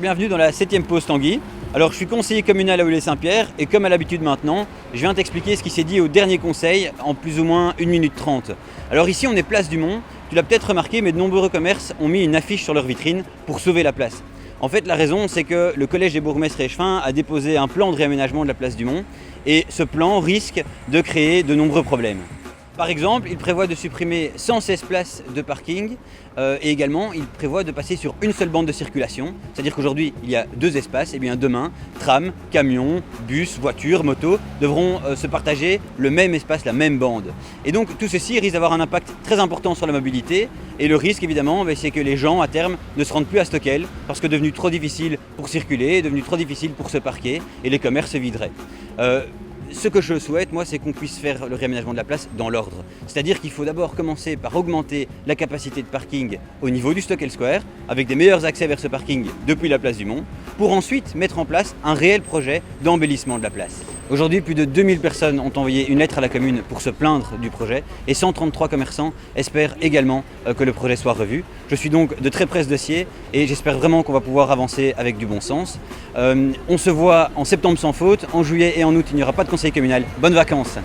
bienvenue dans la 7e pause Tanguy. Alors je suis conseiller communal à Oulé-Saint-Pierre et comme à l'habitude maintenant, je viens t'expliquer ce qui s'est dit au dernier conseil en plus ou moins 1 minute 30. Alors ici on est place du Mont, tu l'as peut-être remarqué mais de nombreux commerces ont mis une affiche sur leur vitrine pour sauver la place. En fait la raison c'est que le collège des bourgmestres échevins a déposé un plan de réaménagement de la place du Mont et ce plan risque de créer de nombreux problèmes. Par exemple, il prévoit de supprimer 116 places de parking et également il prévoit de passer sur une seule bande de circulation. C'est-à-dire qu'aujourd'hui il y a 2 espaces et bien demain, tram, camion, bus, voiture, moto devront se partager le même espace, la même bande. Et donc tout ceci risque d'avoir un impact très important sur la mobilité et le risque évidemment c'est que les gens à terme ne se rendent plus à Stockel parce que devenu trop difficile pour circuler, devenu trop difficile pour se parquer et les commerces se videraient. Ce que je souhaite, moi, c'est qu'on puisse faire le réaménagement de la place dans l'ordre. C'est-à-dire qu'il faut d'abord commencer par augmenter la capacité de parking au niveau du Stockel Square, avec des meilleurs accès vers ce parking depuis la place du Mont, pour ensuite mettre en place un réel projet d'embellissement de la place. Aujourd'hui, plus de 2000 personnes ont envoyé une lettre à la commune pour se plaindre du projet et 133 commerçants espèrent également que le projet soit revu. Je suis donc de très près ce dossier et j'espère vraiment qu'on va pouvoir avancer avec du bon sens. On se voit en septembre sans faute, en juillet et en août il n'y aura pas de conseil communal. Bonnes vacances!